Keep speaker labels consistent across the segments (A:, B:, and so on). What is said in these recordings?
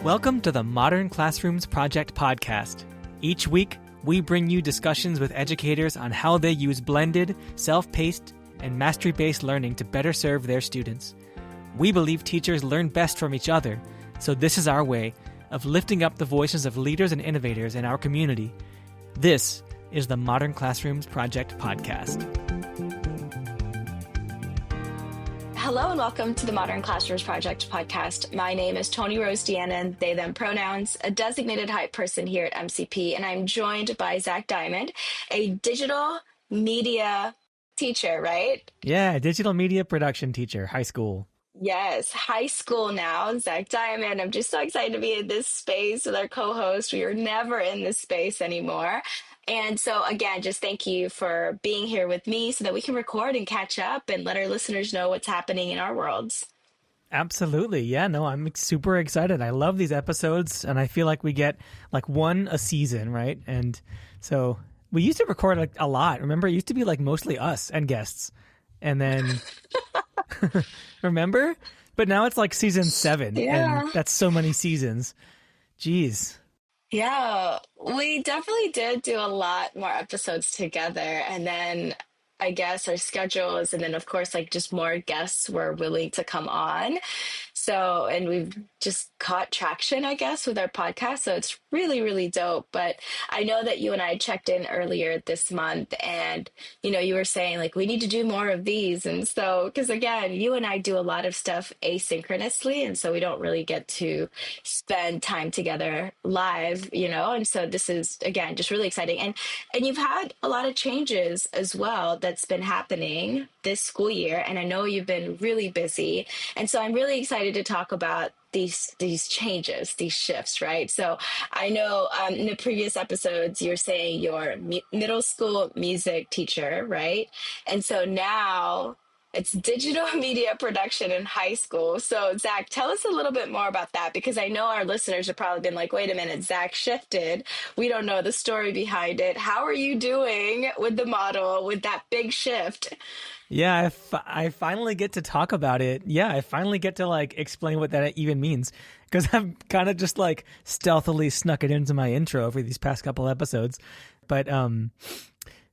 A: Welcome to the Modern Classrooms Project podcast. Each week, we bring you discussions with educators on how they use blended, self-paced, and mastery-based learning to better serve their students. We believe teachers learn best from each other, so this is our way of lifting up the voices of leaders and innovators in our community. This is the Modern Classrooms Project podcast.
B: Hello and welcome to the Modern Classrooms Project podcast. My name is Tony Rose Deannan, they, them pronouns, a designated hype person here at MCP, and I'm joined by Zach Diamond, a digital media teacher, right?
A: Yeah, digital media production teacher, high school.
B: Yes, high school now. Zach Diamond, I'm just so excited to be in this space with our co-host. We are never in this space anymore. And so, again, just thank you for being here with me so that we can record and catch up and let our listeners know what's happening in our worlds.
A: Absolutely. Yeah, no, I'm super excited. I love these episodes, and I feel like we get like one a season, right? And so we used to record like a lot. Remember, it used to be like mostly us and guests. And then, remember? But now it's like season 7, and that's so many seasons. Jeez.
B: Yeah, we definitely did do a lot more episodes together. And then I guess our schedules, and then of course, like just more guests were willing to come on. So, and we've just caught traction, I guess, with our podcast. So it's really, really dope. But I know that you and I checked in earlier this month and, you know, you were saying like, we need to do more of these. And so, because again, you and I do a lot of stuff asynchronously. And so we don't really get to spend time together live, you know, and so this is, again, just really exciting. And you've had a lot of changes as well that's been happening this school year. And I know you've been really busy. And so I'm really excited to talk about these changes, these shifts, right? So I know in the previous episodes, you're saying you're middle school music teacher, right? And so now it's digital media production in high school. So Zach, tell us a little bit more about that, because I know our listeners have probably been like, wait a minute, Zach shifted. We don't know the story behind it. How are you doing with the model, with that big shift?
A: Yeah, I finally get to talk about it. Yeah, I finally get to like explain what that even means, because I've kind of just like stealthily snuck it into my intro for these past couple episodes. But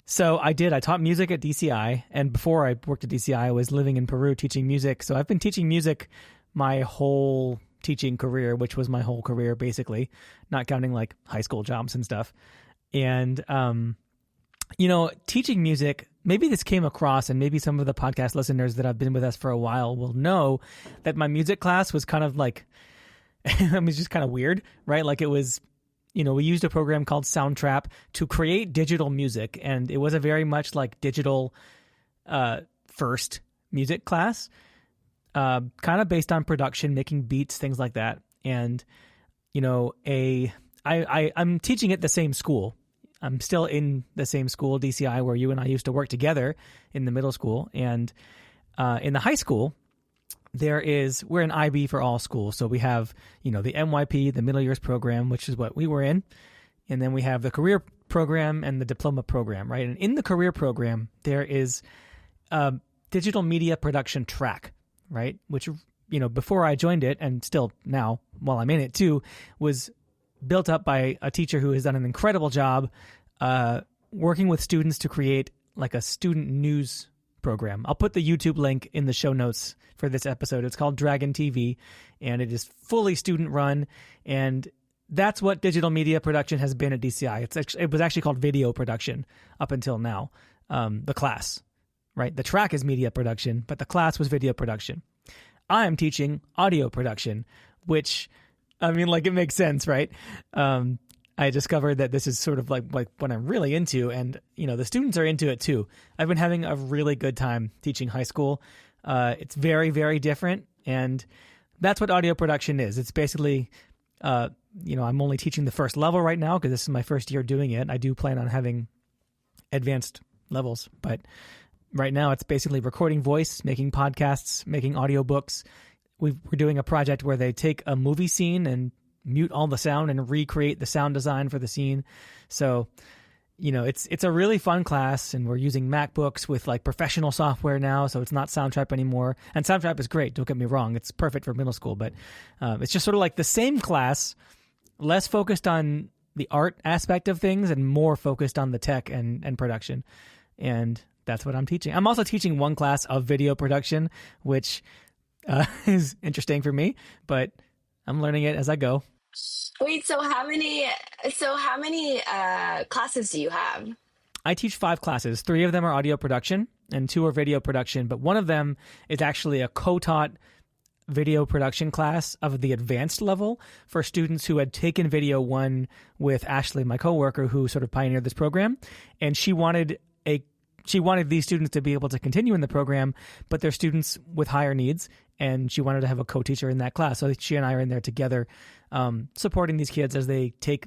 A: so I taught music at DCI, and before I worked at DCI, I was living in Peru teaching music. So I've been teaching music my whole teaching career, which was my whole career basically, not counting like high school jobs and stuff. And you know, teaching music, maybe this came across, and maybe some of the podcast listeners that have been with us for a while will know that my music class was kind of like, it was just kind of weird, right? Like it was, you know, we used a program called Soundtrap to create digital music, and it was a very much like digital first music class, kind of based on production, making beats, things like that. And, you know, I'm teaching at the same school. I'm still in the same school, DCI, where you and I used to work together in the middle school. And in the high school, we're an IB for all schools. So we have, you know, the MYP, the middle years program, which is what we were in. And then we have the career program and the diploma program, right? And in the career program, there is a digital media production track, right? Which, you know, before I joined it, and still now while I'm in it too, was built up by a teacher who has done an incredible job working with students to create like a student news program. I'll put the YouTube link in the show notes for this episode. It's called Dragon TV, and it is fully student run. And that's what digital media production has been at DCI. It was actually called video production up until now, the class, right? The track is media production, but the class was video production. I'm teaching audio production, which, I mean, like, it makes sense, right? I discovered that this is sort of like what I'm really into, and, you know, the students are into it too. I've been having a really good time teaching high school. It's very, very different, and that's what audio production is. It's basically, you know, I'm only teaching the first level right now because this is my first year doing it. I do plan on having advanced levels, but right now it's basically recording voice, making podcasts, making audiobooks. We're doing a project where they take a movie scene and mute all the sound and recreate the sound design for the scene. So it's a really fun class, and we're using MacBooks with like professional software now, so it's not Soundtrap anymore. And Soundtrap is great, don't get me wrong, it's perfect for middle school, but it's just sort of like the same class, less focused on the art aspect of things and more focused on the tech and production. And that's what I'm teaching. I'm also teaching one class of video production, which is interesting for me, but I'm learning it as I go.
B: Wait, so how many classes do you have?
A: I teach 5 classes. 3 of them are audio production and 2 are video production, but one of them is actually a co-taught video production class of the advanced level for students who had taken video 1 with Ashley, my coworker, who sort of pioneered this program. And she wanted these students to be able to continue in the program, but they're students with higher needs, and she wanted to have a co-teacher in that class. So she and I are in there together, supporting these kids as they take,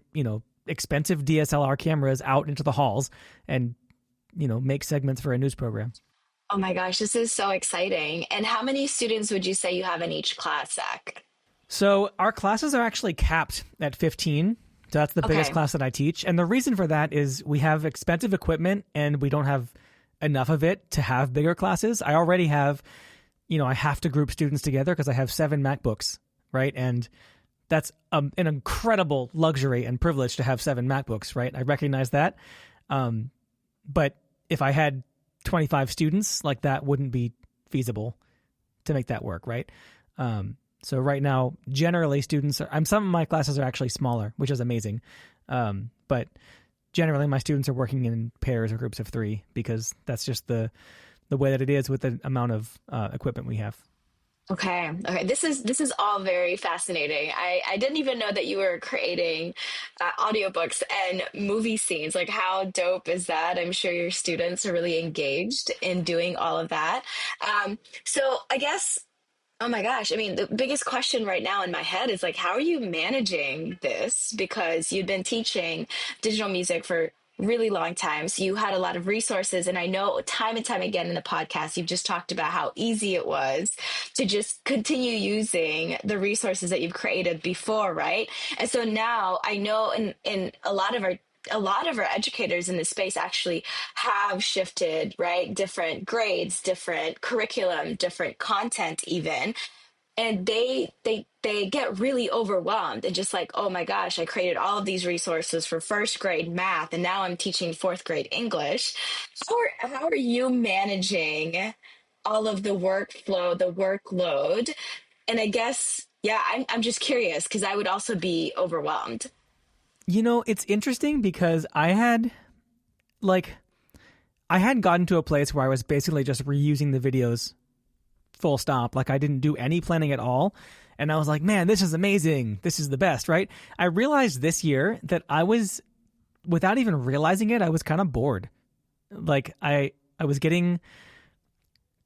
A: expensive DSLR cameras out into the halls and, make segments for a news program.
B: Oh my gosh, this is so exciting. And how many students would you say you have in each class, Zach?
A: So our classes are actually capped at 15. So that's the biggest class that I teach. And the reason for that is we have expensive equipment and we don't have enough of it to have bigger classes. I already have, I have to group students together because I have 7 MacBooks, right? And that's an incredible luxury and privilege to have 7 MacBooks, right? I recognize that. But if I had 25 students, like that wouldn't be feasible to make that work, right? So right now, generally students some of my classes are actually smaller, which is amazing. But generally my students are working in pairs or groups of 3 because that's just the way that it is with the amount of equipment we have.
B: Okay. This is all very fascinating. I didn't even know that you were creating audiobooks and movie scenes. Like, how dope is that? I'm sure your students are really engaged in doing all of that. So I guess, oh my gosh, I mean, the biggest question right now in my head is like, how are you managing this? Because you've been teaching digital music for really long time. So you had a lot of resources. And I know time and time again in the podcast, you've just talked about how easy it was to just continue using the resources that you've created before, right? And so now I know in a lot of our educators in this space actually have shifted, right? Different grades, different curriculum, different content even. And they get really overwhelmed and just like, oh my gosh, I created all of these resources for 1st grade math, and now I'm teaching 4th grade English. How are you managing all of the workflow, the workload? And I guess, yeah, I'm just curious because I would also be overwhelmed.
A: It's interesting because I had gotten to a place where I was basically just reusing the videos full stop. Like I didn't do any planning at all. And I was like, man, this is amazing. This is the best, right? I realized this year that I was, without even realizing it, I was kind of bored. Like I was getting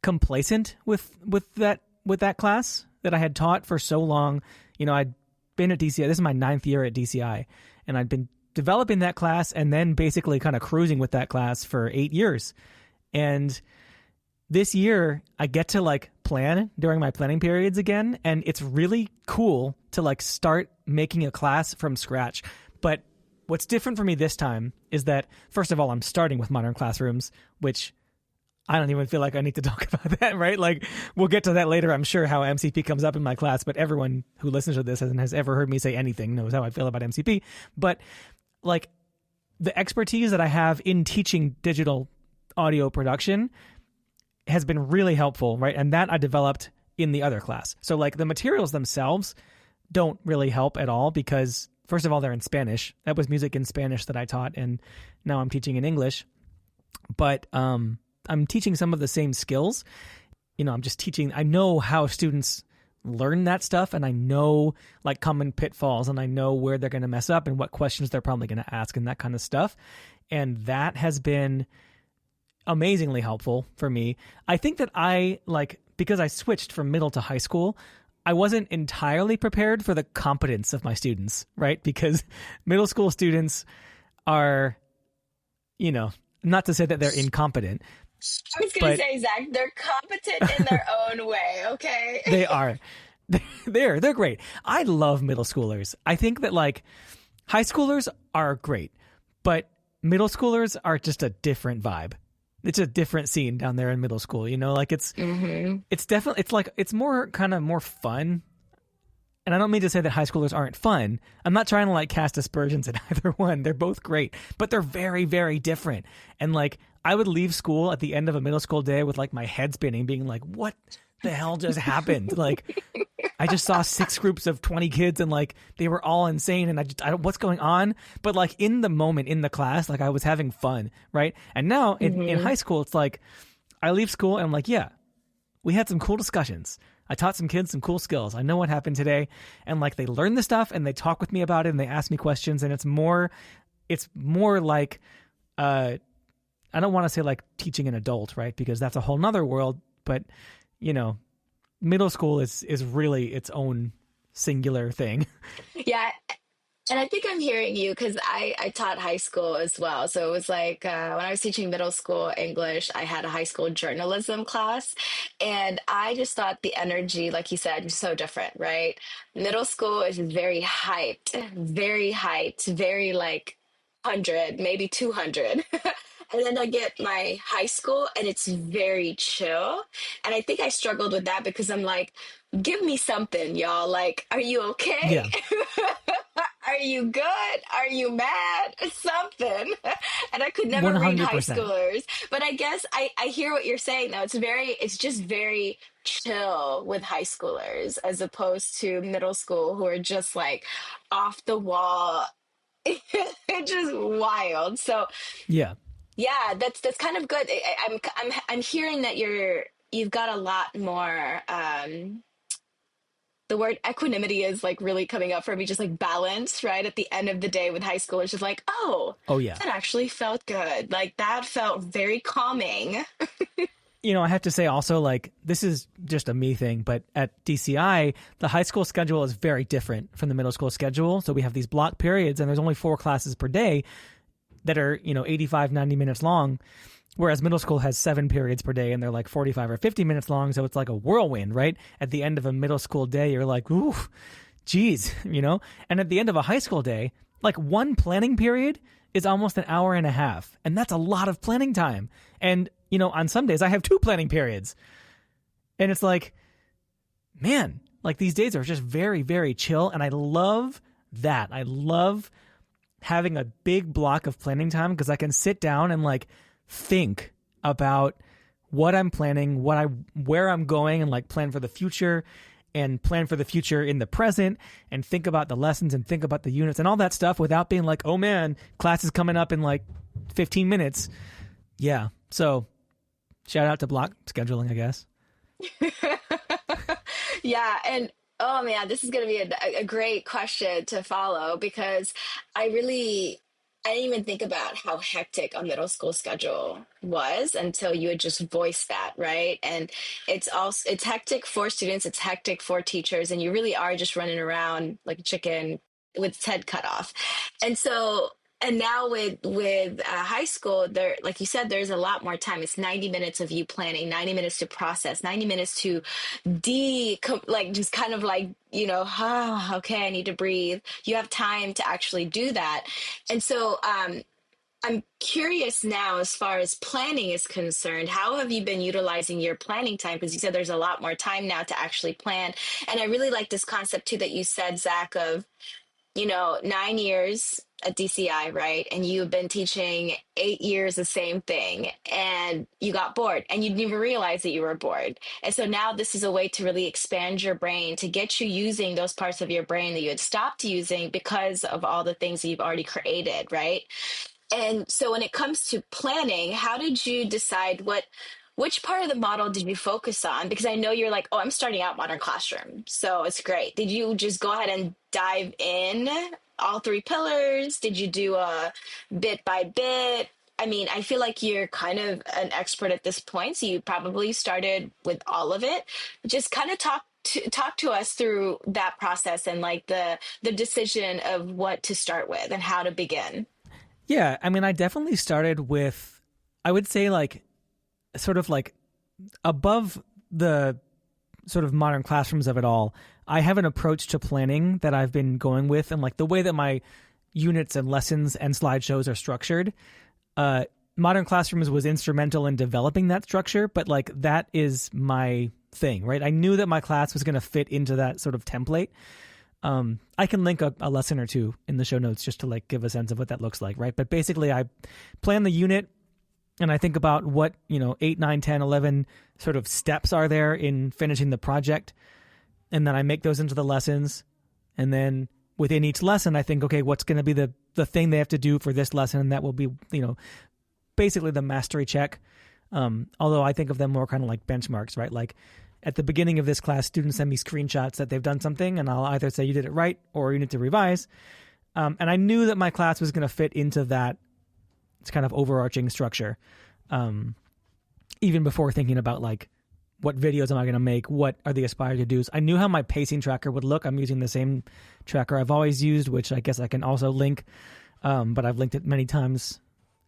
A: complacent with that class that I had taught for so long. I'd been at DCI. This is my 9th year at DCI. And I'd been developing that class and then basically kind of cruising with that class for 8 years. And this year I get to like plan during my planning periods again. And it's really cool to like start making a class from scratch. But what's different for me this time is that, first of all, I'm starting with modern classrooms, which I don't even feel like I need to talk about that, right? Like we'll get to that later, I'm sure, how MCP comes up in my class, but everyone who listens to this and has ever heard me say anything knows how I feel about MCP. But like the expertise that I have in teaching digital audio production has been really helpful, right? And that I developed in the other class. So like the materials themselves don't really help at all because, first of all, they're in Spanish. That was music in Spanish that I taught, and now I'm teaching in English. But I'm teaching some of the same skills. I'm just teaching. I know how students learn that stuff, and I know like common pitfalls, and I know where they're going to mess up and what questions they're probably going to ask and that kind of stuff. And that has been amazingly helpful for me. I think that because I switched from middle to high school, I wasn't entirely prepared for the competence of my students, right? Because middle school students are, not to say that they're incompetent.
B: I was going to say, Zach, they're competent in their own way, okay?
A: They are. They're great. I love middle schoolers. I think that like high schoolers are great, but middle schoolers are just a different vibe. It's a different scene down there in middle school, you know, like it's definitely, it's like, it's more kind of more fun. And I don't mean to say that high schoolers aren't fun. I'm not trying to like cast aspersions at either one. They're both great, but they're very, very different. And like, I would leave school at the end of a middle school day with like my head spinning, being like, what the hell just happened? Like, I just saw 6 groups of 20 kids and like they were all insane. And I don't, what's going on? But like in the moment in the class, like I was having fun. Right. And now in high school, it's like I leave school and I'm like, yeah, we had some cool discussions. I taught some kids some cool skills. I know what happened today. And like they learn the stuff and they talk with me about it and they ask me questions. And it's more like, I don't want to say like teaching an adult, right? Because that's a whole nother world. But, you know, middle school is really its own singular thing.
B: Yeah. And I think I'm hearing you because I taught high school as well. So it was like when I was teaching middle school English, I had a high school journalism class. And I just thought the energy, like you said, was so different, right? Middle school is very hyped, very like 100, maybe 200. And then I get my high school and it's very chill. And I think I struggled with that because I'm like, give me something, y'all. Like, are you okay?
A: Yeah.
B: Are you good? Are you mad? Something. And I could never read high
A: 100%.
B: schoolers. But I guess I hear what you're saying though. It's just very chill with high schoolers as opposed to middle school who are just like off the wall. It's just wild. So
A: Yeah.
B: yeah, that's kind of good. I'm hearing that you've got a lot more. The word equanimity is like really coming up for me, just like balance, right? At the end of the day with high school, it's just like, oh
A: yeah,
B: that actually felt good. Like that felt very calming.
A: You know, I have to say also, like, this is just a me thing, but at DCI, the high school schedule is very different from the middle school schedule. So we have these block periods and there's only 4 classes per day that are, you know, 85, 90 minutes long. Whereas middle school has 7 periods per day and they're like 45 or 50 minutes long. So it's like a whirlwind, right? At the end of a middle school day, you're like, ooh, geez, you know? And at the end of a high school day, like one planning period is almost an hour and a half. And that's a lot of planning time. And, you know, on some days I have 2 planning periods. And it's like, man, like these days are just very, very chill. And I love that. I love having a big block of planning time because I can sit down and like think about what I'm planning, where I'm going, and like plan for the future and plan for the future in the present and think about the lessons and think about the units and all that stuff without being like, oh man, class is coming up in like 15 minutes. Yeah. So shout out to block scheduling, I guess.
B: Yeah. And oh man, this is going to be a great question to follow because I didn't even think about how hectic a middle school schedule was until you had just voiced that, right? And it's hectic for students, it's hectic for teachers, and you really are just running around like a chicken with its head cut off. And so, and now with high school, there, like you said, there's a lot more time. It's 90 minutes of you planning, 90 minutes to process, 90 minutes to just kind of like, you know, okay, I need to breathe. You have time to actually do that. And so I'm curious now, as far as planning is concerned, how have you been utilizing your planning time? Because you said there's a lot more time now to actually plan. And I really like this concept too that you said, Zach, of, you know, 9 years at DCI, right? And you've been teaching 8 years the same thing and you got bored and you didn't even realize that you were bored. And so now this is a way to really expand your brain, to get you using those parts of your brain that you had stopped using because of all the things that you've already created, right? And so when it comes to planning, how did you decide which part of the model did you focus on? Because I know you're like, oh, I'm starting out modern classroom, so it's great. Did you just go ahead and dive in all 3 pillars? Did you do a bit by bit? I mean, I feel like you're kind of an expert at this point, so you probably started with all of it. Just kind of talk to us through that process and like the decision of what to start with and how to begin.
A: Yeah, I mean, I definitely started with, I would say like, sort of like above the sort of modern classrooms of it all, I have an approach to planning that I've been going with, and like the way that my units and lessons and slideshows are structured. Modern Classrooms was instrumental in developing that structure, but like that is my thing, right? I knew that my class was going to fit into that sort of template. I can link a lesson or two in the show notes just to like give a sense of what that looks like, right? But basically I plan the unit and I think about what, 8, 9, 10, 11 sort of steps are there in finishing the project. And then I make those into the lessons. And then within each lesson, I think, okay, what's going to be the thing they have to do for this lesson? And that will be, basically the mastery check. Although I think of them more kind of like benchmarks, right? Like at the beginning of this class, students send me screenshots that they've done something, and I'll either say you did it right or you need to revise. And I knew that my class was going to fit into that kind of overarching structure. Even before thinking about like, what videos am I going to make? What are the aspired to do's? I knew how my pacing tracker would look. I'm using the same tracker I've always used, which I guess I can also link. But I've linked it many times.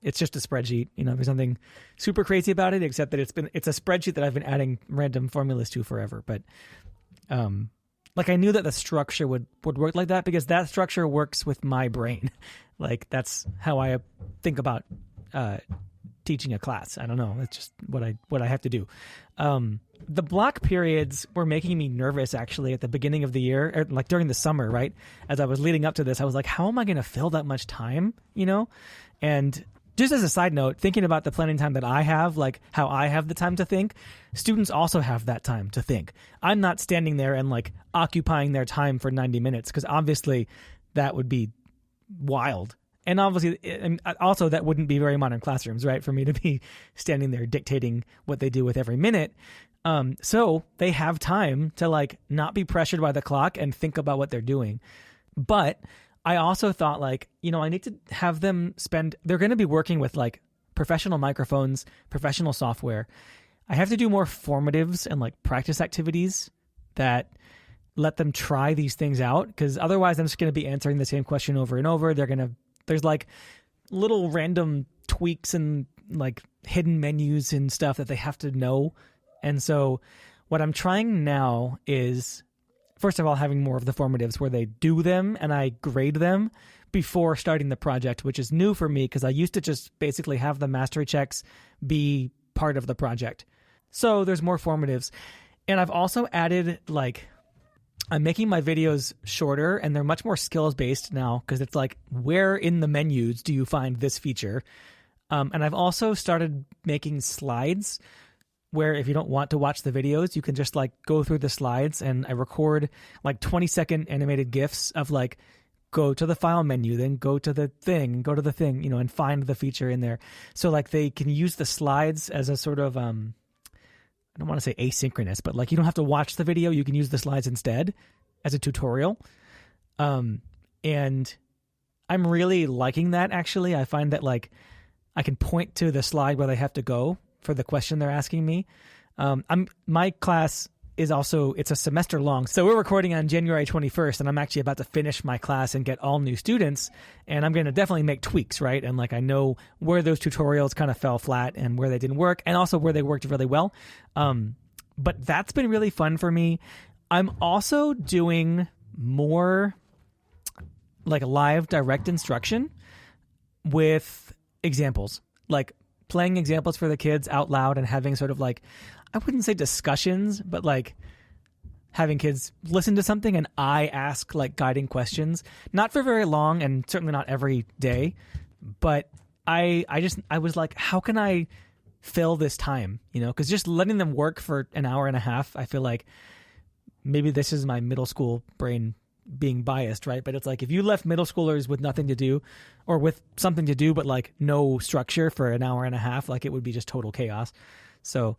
A: It's just a spreadsheet. There's nothing super crazy about it, except that it's a spreadsheet that I've been adding random formulas to forever. But like I knew that the structure would work like that because that structure works with my brain. Like that's how I think about teaching a class. I don't know. It's just what I have to do. The block periods were making me nervous actually at the beginning of the year, or like during the summer, right? As I was leading up to this, I was like, how am I going to fill that much time? And just as a side note, thinking about the planning time that I have, like how I have the time to think, students also have that time to think. I'm not standing there and like occupying their time for 90 minutes because obviously that would be wild. And obviously, and also that wouldn't be very Modern Classrooms, right? For me to be standing there dictating what they do with every minute. So they have time to like not be pressured by the clock and think about what they're doing. But I also thought like, I need to have them they're going to be working with like professional microphones, professional software. I have to do more formatives and like practice activities that let them try these things out. Because otherwise I'm just going to be answering the same question over and over. There's like little random tweaks and like hidden menus and stuff that they have to know. And so what I'm trying now is, first of all, having more of the formatives where they do them and I grade them before starting the project, which is new for me because I used to just basically have the mastery checks be part of the project. So there's more formatives. And I've also added like, I'm making my videos shorter and they're much more skills based now because it's like, where in the menus do you find this feature? And I've also started making slides where if you don't want to watch the videos, you can just like go through the slides, and I record like 20-second animated GIFs of like, go to the file menu, then go to the thing, go to the thing, and find the feature in there. So like they can use the slides as a sort of, I don't want to say asynchronous, but like you don't have to watch the video. You can use the slides instead as a tutorial. And I'm really liking that actually. I find that like I can point to the slide where they have to go for the question they're asking me. My class is also, it's a semester long. So we're recording on January 21st and I'm actually about to finish my class and get all new students. And I'm going to definitely make tweaks, right? And like, I know where those tutorials kind of fell flat and where they didn't work and also where they worked really well. But that's been really fun for me. I'm also doing more like live direct instruction with examples, like playing examples for the kids out loud and having sort of like, I wouldn't say discussions, but like having kids listen to something and I ask like guiding questions, not for very long and certainly not every day, but I was like, how can I fill this time? Because just letting them work for an hour and a half, I feel like maybe this is my middle school brain being biased, right? But it's like if you left middle schoolers with nothing to do or with something to do but like no structure for an hour and a half, like it would be just total chaos. So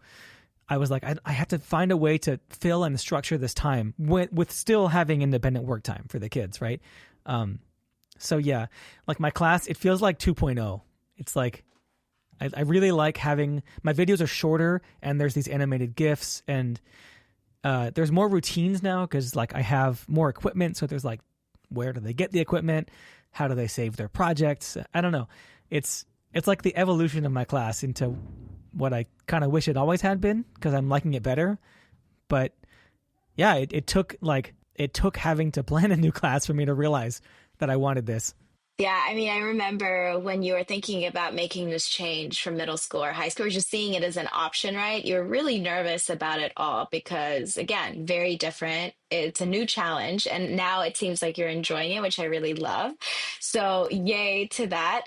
A: I was like, I have to find a way to fill and structure this time with still having independent work time for the kids, right? So yeah, like my class, it feels like 2.0. It's like I really like having my videos are shorter and there's these animated GIFs and there's more routines now because like I have more equipment. So there's like, where do they get the equipment? How do they save their projects? I don't know. It's like the evolution of my class into what I kind of wish it always had been because I'm liking it better. But yeah, it took having to plan a new class for me to realize that I wanted this.
B: Yeah, I mean, I remember when you were thinking about making this change from middle school or high school, or just seeing it as an option, right? You're really nervous about it all because, again, very different. It's a new challenge, and now it seems like you're enjoying it, which I really love. So, yay to that.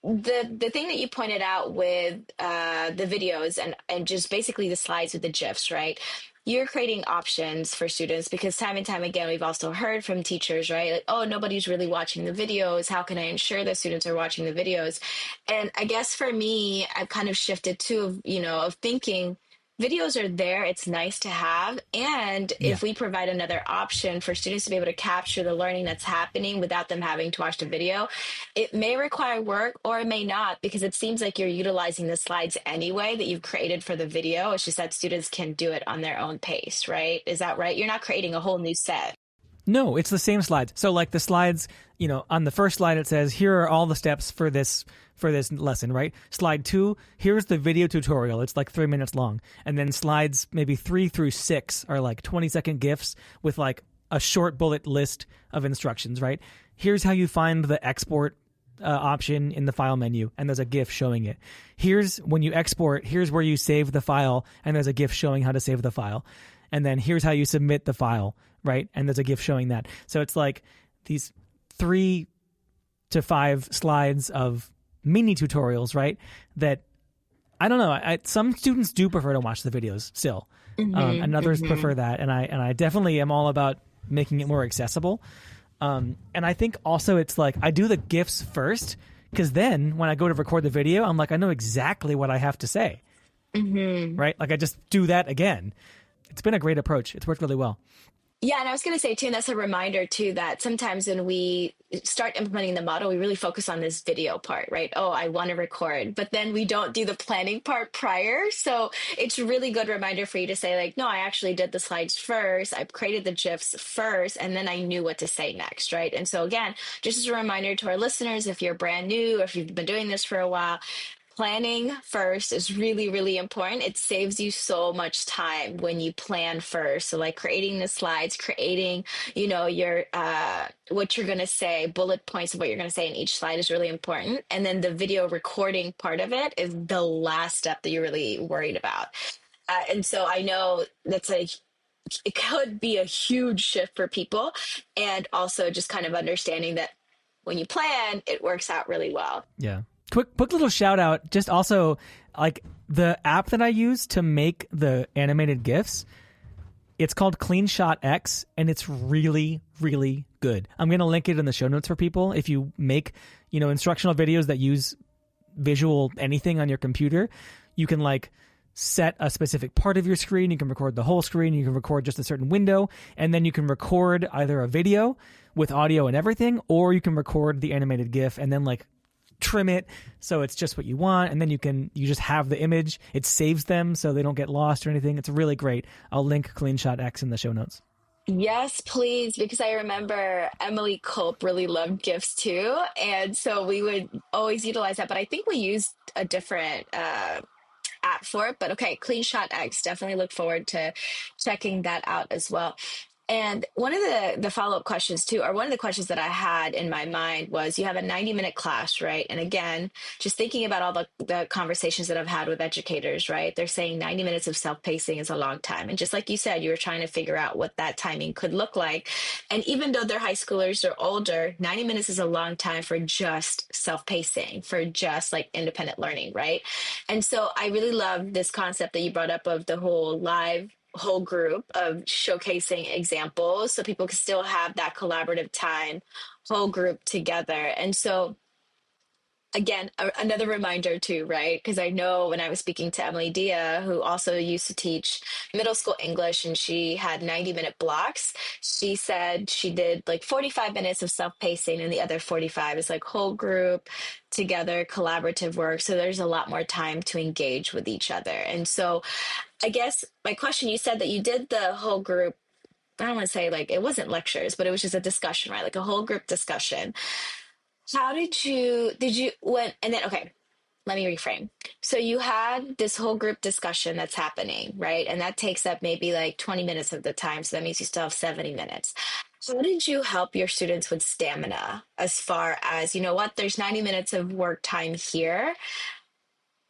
B: The thing that you pointed out with the videos and just basically the slides with the GIFs, right? You're creating options for students because time and time again, we've also heard from teachers, right? Like, oh, nobody's really watching the videos. How can I ensure that students are watching the videos? And I guess for me, I've kind of shifted to, of thinking videos are there. It's nice to have. And
A: Yeah.
B: if we provide another option for students to be able to capture the learning that's happening without them having to watch the video, it may require work or it may not, because it seems like you're utilizing the slides anyway that you've created for the video. It's just that students can do it on their own pace, right? Is that right? You're not creating a whole new set.
A: No, it's the same slides. So like the slides, on the first slide it says here are all the steps for this lesson, right? Slide 2, here's the video tutorial. It's like 3 minutes long. And then slides maybe 3 through 6 are like 20-second GIFs with like a short bullet list of instructions, right? Here's how you find the export option in the file menu, and there's a GIF showing it. Here's when you export, here's where you save the file, and there's a GIF showing how to save the file. And then here's how you submit the file, right? And there's a GIF showing that. So it's like these 3 to 5 slides of mini tutorials, right? That I don't know. Some students do prefer to watch the videos still, and others prefer that. And I definitely am all about making it more accessible. And I think also it's like I do the GIFs first because then when I go to record the video, I'm like I know exactly what I have to say, right? Like I just do that again. It's been a great approach. It's worked really well.
B: Yeah, and I was going to say too, and that's a reminder too, that sometimes when we start implementing the model, we really focus on this video part, right? Oh, I want to record, but then we don't do the planning part prior. So it's a really good reminder for you to say like, no, I actually did the slides first. I created the GIFs first, and then I knew what to say next, right? And so again, just as a reminder to our listeners, if you're brand new, or if you've been doing this for a while, planning first is really, really important. It saves you so much time when you plan first. So like creating the slides, creating, your what you're going to say, bullet points of what you're going to say in each slide is really important. And then the video recording part of it is the last step that you're really worried about. And so I know it could be a huge shift for people. And also just kind of understanding that when you plan, it works out really well.
A: Yeah. Quick little shout out. Just also like the app that I use to make the animated GIFs. It's called CleanShot X, and it's really, really good. I'm going to link it in the show notes for people. If you make, instructional videos that use visual anything on your computer, you can like set a specific part of your screen. You can record the whole screen. You can record just a certain window, and then you can record either a video with audio and everything, or you can record the animated GIF and then like trim it so it's just what you want, and then you just have the image. It saves them so they don't get lost or anything. It's really great. I'll link CleanShot X in the show notes.
B: Yes, please, because I remember Emily Culp really loved GIFs too, and so we would always utilize that. But I think we used a different app for it. But okay, CleanShot X. Definitely look forward to checking that out as well. And one of the follow-up questions too, or one of the questions that I had in my mind was, you have a 90-minute class, right? And again, just thinking about all the conversations that I've had with educators, right? They're saying 90 minutes of self-pacing is a long time. And just like you said, you were trying to figure out what that timing could look like. And even though they're high schoolers or older, 90 minutes is a long time for just self-pacing, for just like independent learning, right? And so I really love this concept that you brought up of the whole group of showcasing examples so people can still have that collaborative time, whole group together. And so again, another reminder too, right? Because I know when I was speaking to Emily Dia, who also used to teach middle school English, and she had 90-minute blocks, she said she did like 45 minutes of self-pacing and the other 45 is like whole group together, collaborative work. So there's a lot more time to engage with each other. And so I guess my question, you said that you did the whole group. I don't want to say like it wasn't lectures, but it was just a discussion, right? Like a whole group discussion. How did you, when, and then, okay. let me reframe. So you had this whole group discussion that's happening, right? And that takes up maybe like 20 minutes of the time. So that means you still have 70 minutes. How did you help your students with stamina as far as, you know what, there's 90 minutes of work time here,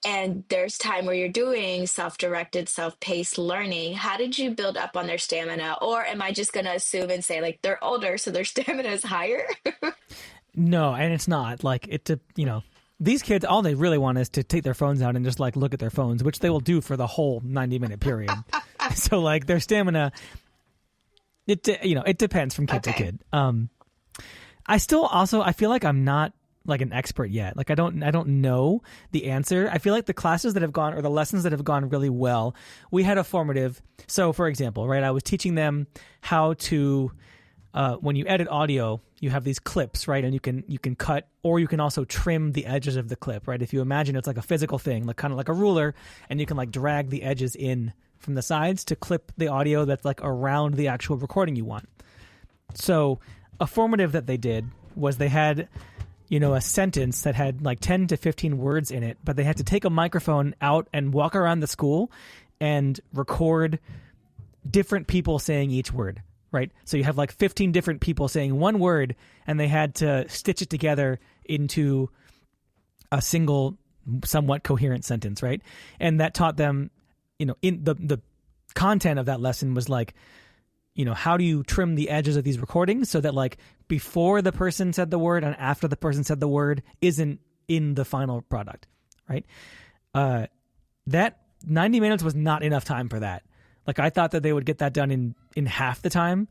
B: and there's time where you're doing self-directed, self-paced learning. How did you build up on their stamina? Or am I just going to assume and say like they're older, so their stamina is higher?
A: No, and it's not like these kids, all they really want is to take their phones out and just like look at their phones, which they will do for the whole 90-minute period. So like their stamina, it depends from kid to
B: Okay.
A: kid. I still also, I feel like I'm not like an expert yet. Like I don't know the answer. I feel like the classes that have gone, or the lessons that have gone really well, we had a formative. So for example, right, I was teaching them how to, when you edit audio, you have these clips, right? And you can cut, or you can also trim the edges of the clip, right? If you imagine it's like a physical thing, like kind of like a ruler, and you can like drag the edges in from the sides to clip the audio that's like around the actual recording you want. So a formative that they did was they had, a sentence that had like 10 to 15 words in it, but they had to take a microphone out and walk around the school and record different people saying each word, right? So you have like 15 different people saying one word, and they had to stitch it together into a single, somewhat coherent sentence, right? And that taught them, in the content of that lesson was like, how do you trim the edges of these recordings so that like before the person said the word and after the person said the word isn't in the final product, right? That 90 minutes was not enough time for that. Like I thought that they would get that done in half the time,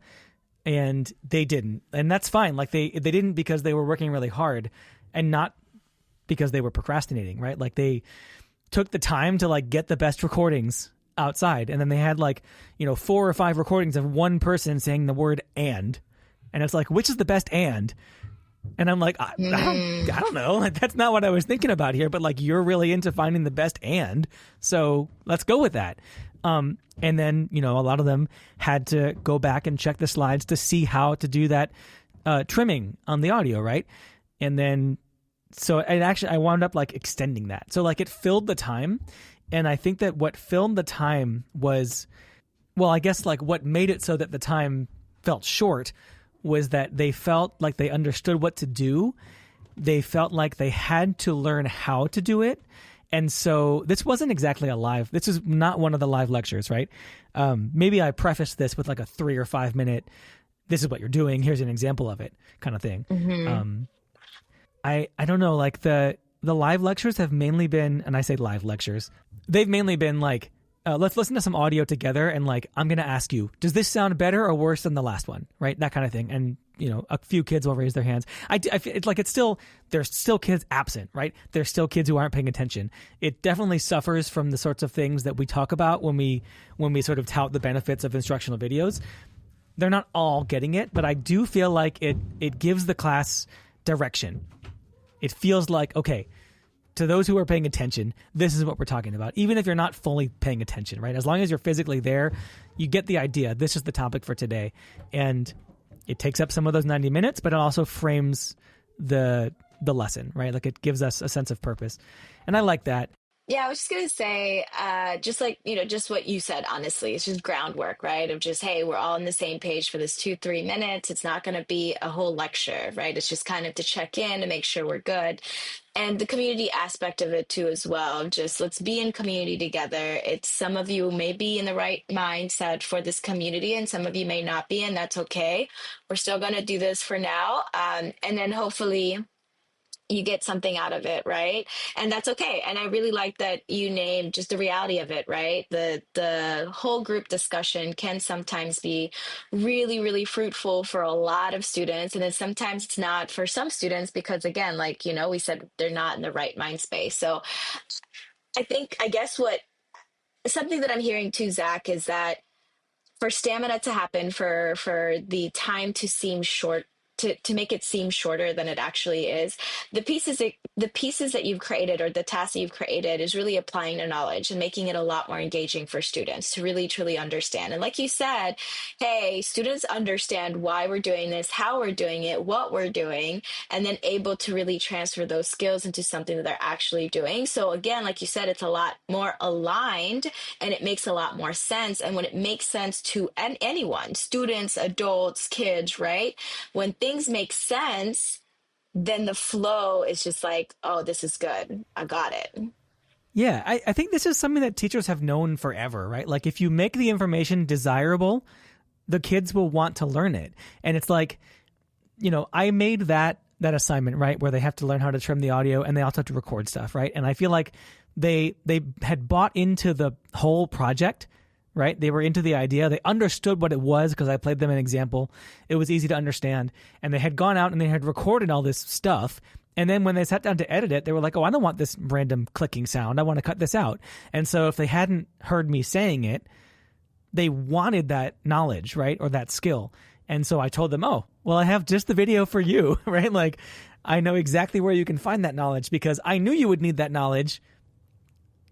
A: and they didn't. And that's fine. Like they didn't because they were working really hard and not because they were procrastinating, right? Like they took the time to like get the best recordings outside, and then they had like 4 or 5 recordings of one person saying the word and it's like, which is the best? And I'm like, I don't know, like that's not what I was thinking about here, but like you're really into finding the best, and so let's go with that. And then a lot of them had to go back and check the slides to see how to do that trimming on the audio, right? And then so I wound up like extending that, so like it filled the time. And I think that what filled the time was, well, I guess like what made it so that the time felt short was that they felt like they understood what to do. They felt like they had to learn how to do it. And so this wasn't exactly this is not one of the live lectures, right? Maybe I prefaced this with like a 3 or 5 minute, this is what you're doing, here's an example of it kind of thing.
B: Mm-hmm.
A: I don't know, like the live lectures have mainly been, and I say live lectures, they've mainly been like, let's listen to some audio together, and like, I'm going to ask you, does this sound better or worse than the last one? Right? That kind of thing. And, a few kids will raise their hands. I feel it's like there's still kids absent, right? There's still kids who aren't paying attention. It definitely suffers from the sorts of things that we talk about when we sort of tout the benefits of instructional videos. They're not all getting it, but I do feel like it gives the class direction. It feels like, okay, to those who are paying attention, this is what we're talking about. Even if you're not fully paying attention, right? As long as you're physically there, you get the idea. This is the topic for today. And it takes up some of those 90 minutes, but it also frames the lesson, right? Like it gives us a sense of purpose. And I like that.
B: Yeah, I was just gonna say, just like, just what you said, honestly, it's just groundwork, right? Of just, hey, we're all on the same page for this 2, 3 minutes. It's not gonna be a whole lecture, right? It's just kind of to check in to make sure we're good. And the community aspect of it too, as well. Just let's be in community together. It's some of you may be in the right mindset for this community, and some of you may not be, and that's okay. We're still gonna do this for now. And then hopefully you get something out of it, right? And that's okay. And I really like that you named just the reality of it, right? The whole group discussion can sometimes be really, really fruitful for a lot of students, and then sometimes it's not for some students because, again, like we said, they're not in the right mind space. So I guess what something that I'm hearing too, Zach, is that for stamina to happen, for the time to seem short to make it seem shorter than it actually is. The pieces that you've created, or the tasks that you've created, is really applying the knowledge and making it a lot more engaging for students to really truly understand. And like you said, hey, students understand why we're doing this, how we're doing it, what we're doing, and then able to really transfer those skills into something that they're actually doing. So again, like you said, it's a lot more aligned and it makes a lot more sense. And when it makes sense to anyone, students, adults, kids, right? When things make sense, then the flow is just like, oh, this is good. I got it.
A: Yeah, I think this is something that teachers have known forever, right? Like if you make the information desirable, the kids will want to learn it. And it's like, I made that assignment, right, where they have to learn how to trim the audio and they also have to record stuff, right? And I feel like they had bought into the whole project, right? They were into the idea. They understood what it was because I played them an example. It was easy to understand. And they had gone out and they had recorded all this stuff. And then when they sat down to edit it, they were like, oh, I don't want this random clicking sound. I want to cut this out. And so if they hadn't heard me saying it, they wanted that knowledge, right? Or that skill. And so I told them, oh, well, I have just the video for you, right? Like I know exactly where you can find that knowledge because I knew you would need that knowledge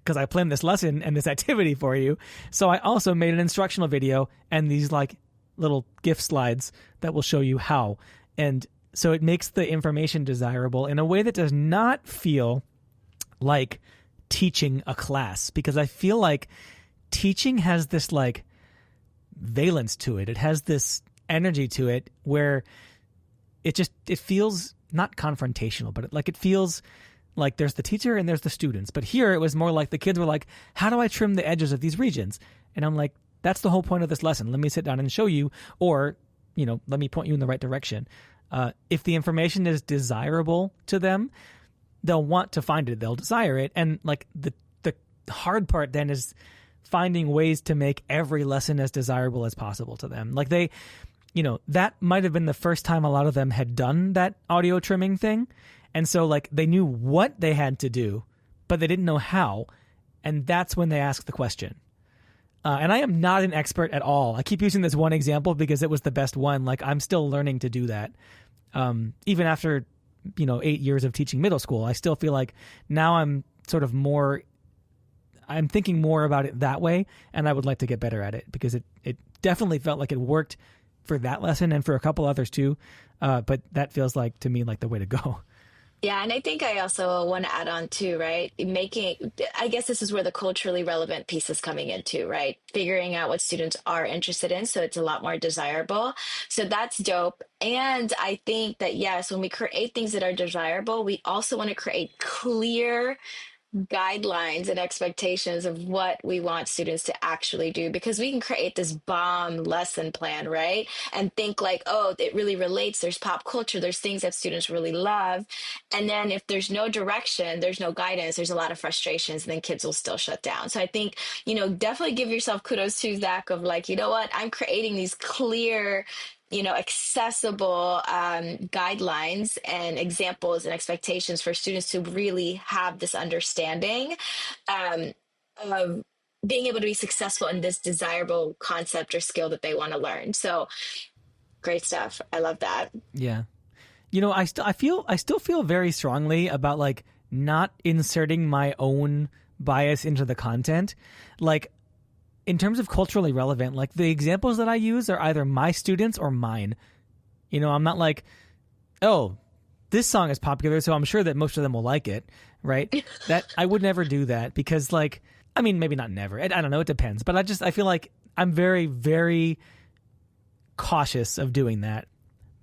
A: because I planned this lesson and this activity for you. So I also made an instructional video and these like little GIF slides that will show you how. And so it makes the information desirable in a way that does not feel like teaching a class, because I feel like teaching has this like valence to it. It has this energy to it where it feels not confrontational, but it feels like there's the teacher and there's the students. But here it was more like the kids were like, how do I trim the edges of these regions? And I'm like, that's the whole point of this lesson. Let me sit down and show you, or, let me point you in the right direction. If the information is desirable to them, they'll want to find it. They'll desire it. And like the hard part then is finding ways to make every lesson as desirable as possible to them. Like that might have been the first time a lot of them had done that audio trimming thing. And so like they knew what they had to do, but they didn't know how. And that's when they asked the question. And I am not an expert at all. I keep using this one example because it was the best one. Like I'm still learning to do that. Even after, 8 years of teaching middle school, I still feel like now I'm thinking more about it that way. And I would like to get better at it because it definitely felt like it worked for that lesson and for a couple others too. But that feels like to me like the way to go.
B: Yeah, and I think I also want to add on too, right? I guess this is where the culturally relevant piece is coming into, right? Figuring out what students are interested in, so it's a lot more desirable. So that's dope. And I think that, yes, when we create things that are desirable, we also want to create clear guidelines and expectations of what we want students to actually do, because we can create this bomb lesson plan, right? And think like, oh, it really relates. There's pop culture. There's things that students really love. And then if there's no direction, there's no guidance, there's a lot of frustrations, and then kids will still shut down. So I think, definitely give yourself kudos to Zach of like, you know what? I'm creating these clear accessible guidelines and examples and expectations for students to really have this understanding of being able to be successful in this desirable concept or skill that they want to learn. So great stuff. I love that.
A: Yeah. I still feel very strongly about like not inserting my own bias into the content. Like, in terms of culturally relevant, like the examples that I use are either my students or mine. I'm not like, oh, this song is popular, so I'm sure that most of them will like it, right? That I would never do that because maybe not never. I don't know. It depends. But I feel like I'm very, very cautious of doing that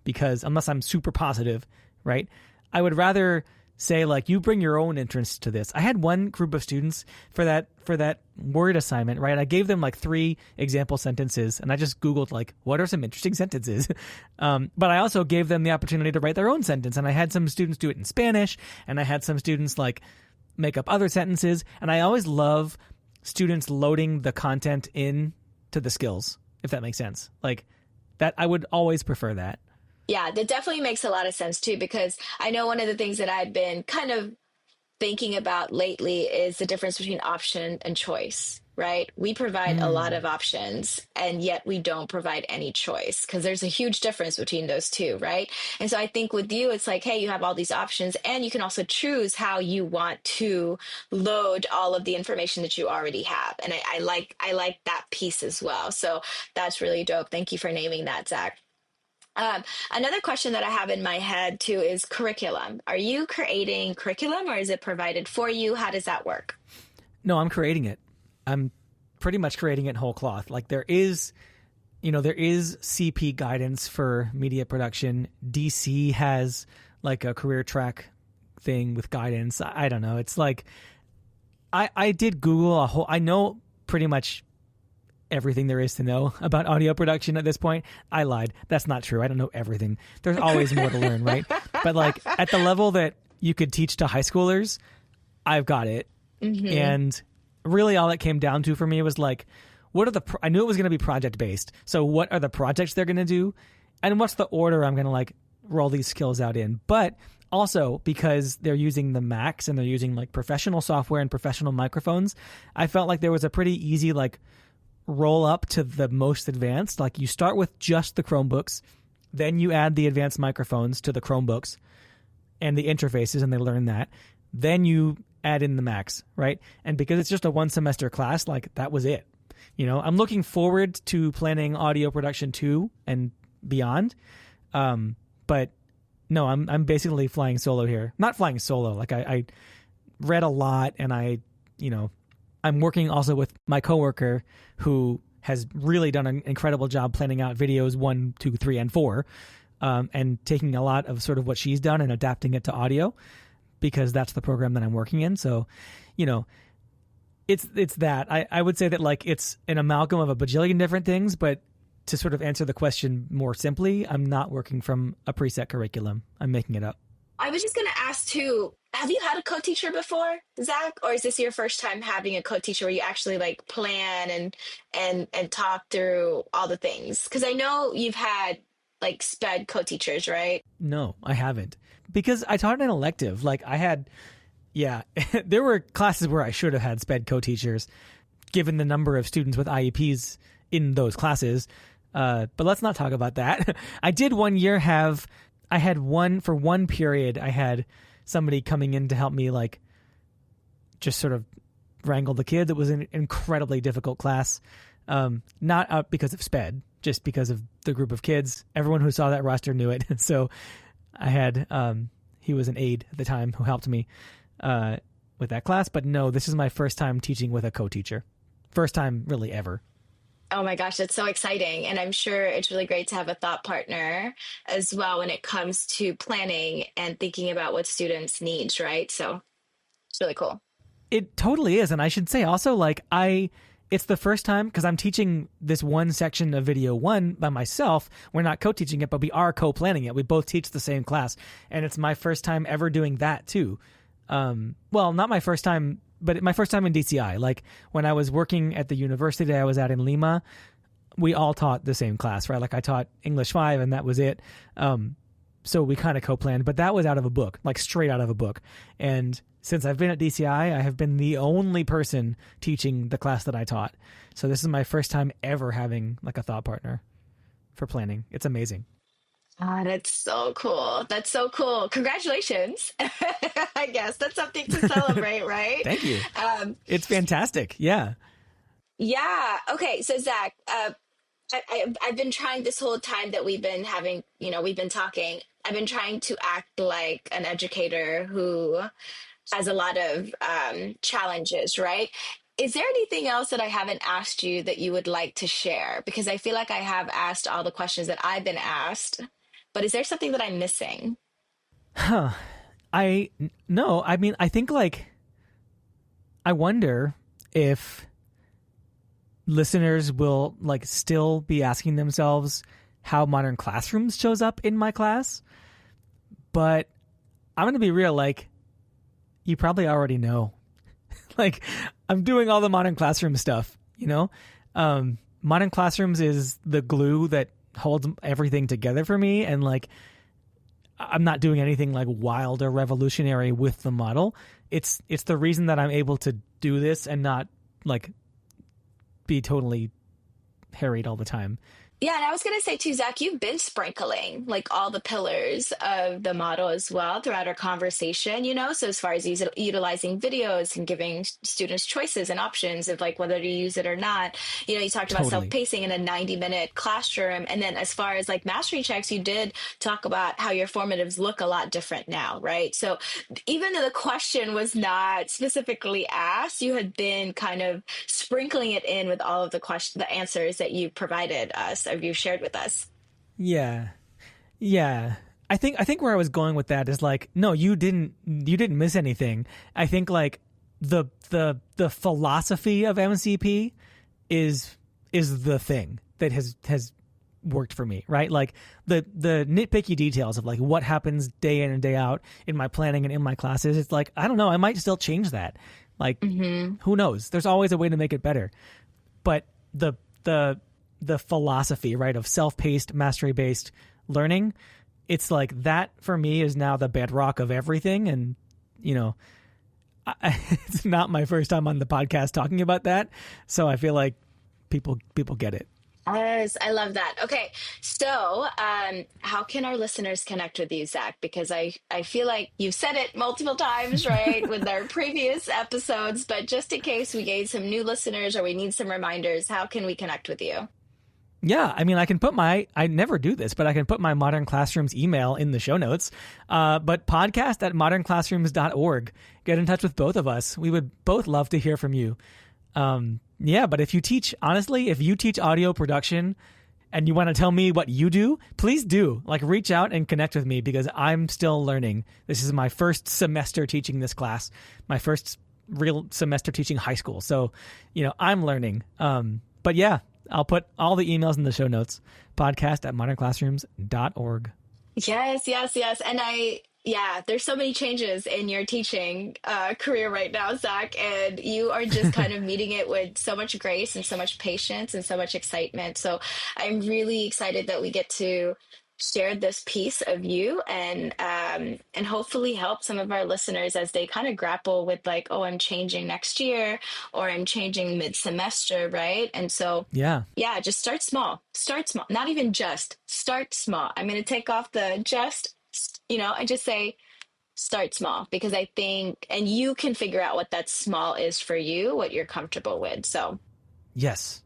A: because unless I'm super positive, right? I would rather say like, you bring your own interests to this. I had one group of students for that word assignment, right? I gave them like 3 example sentences and I just Googled like, what are some interesting sentences? But I also gave them the opportunity to write their own sentence. And I had some students do it in Spanish and I had some students like make up other sentences. And I always love students loading the content in to the skills, if that makes sense. Like that, I would always prefer that.
B: Yeah, that definitely makes a lot of sense too, because I know one of the things that I've been kind of thinking about lately is the difference between option and choice, right? We provide a lot of options, and yet we don't provide any choice, because there's a huge difference between those two, right? And so I think with you, it's like, hey, you have all these options, and you can also choose how you want to load all of the information that you already have. And I like that piece as well. So that's really dope. Thank you for naming that, Zach. Another question that I have in my head too is curriculum. Are you creating curriculum, or is it provided for you? How does that work?
A: No, I'm creating it. I'm pretty much creating it whole cloth. Like there is CP guidance for media production. DC has like a career track thing with guidance. I don't know. It's like I did Google I know pretty much everything there is to know about audio production at this point. I lied. That's not true. I don't know everything. There's always more to learn, right? But like at the level that you could teach to high schoolers, I've got it. Mm-hmm. And really all it came down to for me was like, I knew it was going to be project based. So what are the projects they're going to do? And what's the order I'm going to like roll these skills out in? But also because they're using the Macs and they're using like professional software and professional microphones, I felt like there was a pretty easy like roll up to the most advanced. Like you start with just the Chromebooks, then you add the advanced microphones to the Chromebooks and the interfaces, and they learn that. Then you add in the Macs, right? And because it's just a one semester class, like that was it. You know, I'm looking forward to planning audio production 2 and beyond. But no, I'm basically flying solo here. Not flying solo. Like I read a lot, and I'm working also with my coworker who has really done an incredible job planning out videos 1, 2, 3, and 4, and taking a lot of sort of what she's done and adapting it to audio, because that's the program that I'm working in. So, it's that. I would say that like it's an amalgam of a bajillion different things, but to sort of answer the question more simply, I'm not working from a preset curriculum. I'm making it up.
B: I was just going to ask too, have you had a co-teacher before, Zach? Or is this your first time having a co-teacher where you actually like plan and talk through all the things? Because I know you've had like SPED co-teachers, right?
A: No, I haven't. Because I taught an elective. Like I had, there were classes where I should have had SPED co-teachers given the number of students with IEPs in those classes. But let's not talk about that. I did one year for one period, I had somebody coming in to help me like just sort of wrangle the kids. It was an incredibly difficult class. Not because of SPED, just because of the group of kids. Everyone who saw that roster knew it. So I had, he was an aide at the time who helped me with that class. But no, this is my first time teaching with a co-teacher. First time really ever.
B: Oh my gosh, that's so exciting. And I'm sure it's really great to have a thought partner as well when it comes to planning and thinking about what students need, right? So it's really cool.
A: It totally is. And I should say also, like, it's the first time, because I'm teaching this one section of video 1 by myself. We're not co-teaching it, but we are co-planning it. We both teach the same class. And it's my first time ever doing that too. Well, not my first time, but my first time in DCI. Like when I was working at the university that I was at in Lima, we all taught the same class, right? Like I taught English 5 and that was it. So we kind of co-planned, but that was out of a book, like straight out of a book. And since I've been at DCI, I have been the only person teaching the class that I taught. So this is my first time ever having like a thought partner for planning. It's amazing.
B: Ah, that's so cool. That's so cool. Congratulations. I guess that's something to celebrate, right?
A: Thank you. It's fantastic. Yeah.
B: Yeah. Okay. So Zach, I've been trying this whole time that we've been having, we've been talking, I've been trying to act like an educator who has a lot of challenges, right? Is there anything else that I haven't asked you that you would like to share? Because I feel like I have asked all the questions that I've been asked, but is there something that I'm missing?
A: No, I mean, I think like, I wonder if listeners will like still be asking themselves how modern classrooms shows up in my class. But I'm going to be real, like, you probably already know. Like, I'm doing all the modern classroom stuff, Modern classrooms is the glue that holds everything together for me. And like, I'm not doing anything like wild or revolutionary with the model. It's the reason that I'm able to do this and not like be totally harried all the time.
B: Yeah, and I was going to say too, Zach, you've been sprinkling like all the pillars of the model as well throughout our conversation, So as far as utilizing videos and giving students choices and options of like whether to use it or not, you talked about
A: Totally.
B: self-pacing in a 90-minute classroom. And then as far as like mastery checks, you did talk about how your formatives look a lot different now, right? So even though the question was not specifically asked, you had been kind of sprinkling it in with all of the answers that you provided us, or you shared with us.
A: Yeah. I think where I was going with that is like, no, you didn't miss anything. I think like the philosophy of MCP is the thing that has worked for me, right? Like the nitpicky details of like what happens day in and day out in my planning and in my classes. It's like, I don't know, I might still change that. Like, who knows? There's always a way to make it better. But the philosophy, right, of self-paced, mastery-based learning, it's like that for me is now the bedrock of everything. And, it's not my first time on the podcast talking about that. So I feel like people get it.
B: Yes, I love that. Okay, so how can our listeners connect with you, Zach? Because I feel like you've said it multiple times, right, with our previous episodes, but just in case we gain some new listeners or we need some reminders, how can we connect with you?
A: Yeah, I mean, I can put I never do this, but I can put my Modern Classrooms email in the show notes. But podcast@modernclassrooms.org. Get in touch with both of us. We would both love to hear from you. Yeah, but if you teach audio production and you want to tell me what you do, please do. Like, reach out and connect with me because I'm still learning. This is my first semester teaching this class, my first real semester teaching high school. So, I'm learning. But yeah, I'll put all the emails in the show notes, podcast@modernclassrooms.org.
B: Yes. And there's so many changes in your teaching career right now, Zach, and you are just kind of meeting it with so much grace and so much patience and so much excitement. So I'm really excited that we get to share this piece of you and hopefully help some of our listeners as they kind of grapple with like, oh, I'm changing next year or I'm changing mid-semester, right? And so just start small, not even just start small. I'm going to take off the just, I just say start small because I think, and you can figure out what that small is for you, what you're comfortable with. So
A: yes.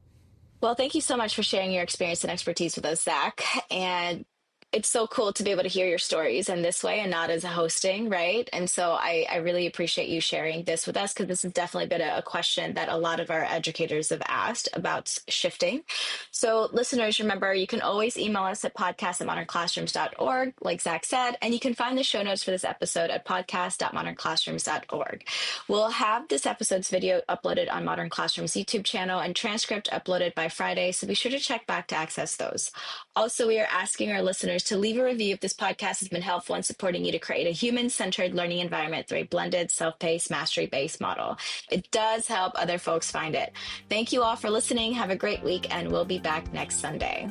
B: Well, thank you so much for sharing your experience and expertise with us, Zach. And it's so cool to be able to hear your stories in this way and not as a hosting, right? And so I really appreciate you sharing this with us because this has definitely been a question that a lot of our educators have asked about shifting. So listeners, remember, you can always email us at podcast@modernclassrooms.org, like Zach said, and you can find the show notes for this episode at podcast.modernclassrooms.org. We'll have this episode's video uploaded on Modern Classroom's YouTube channel and transcript uploaded by Friday, so be sure to check back to access those. Also, we are asking our listeners to leave a review if this podcast has been helpful in supporting you to create a human-centered learning environment through a blended, self-paced, mastery-based model. It does help other folks find it. Thank you all for listening. Have a great week, and we'll be back next Sunday.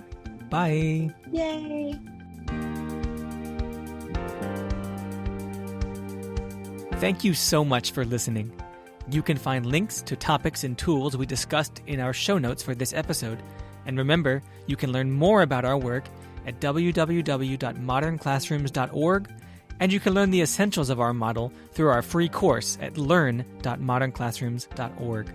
A: Bye.
B: Yay.
A: Thank you so much for listening. You can find links to topics and tools we discussed in our show notes for this episode. And remember, you can learn more about our work at www.modernclassrooms.org, and you can learn the essentials of our model through our free course at learn.modernclassrooms.org.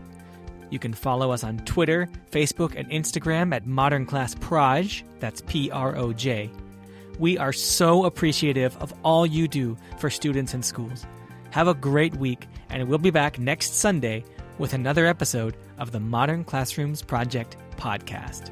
A: You can follow us on Twitter, Facebook, and Instagram at modernclassproj, that's Proj. We are so appreciative of all you do for students and schools. Have a great week, and we'll be back next Sunday with another episode of the Modern Classrooms Project podcast.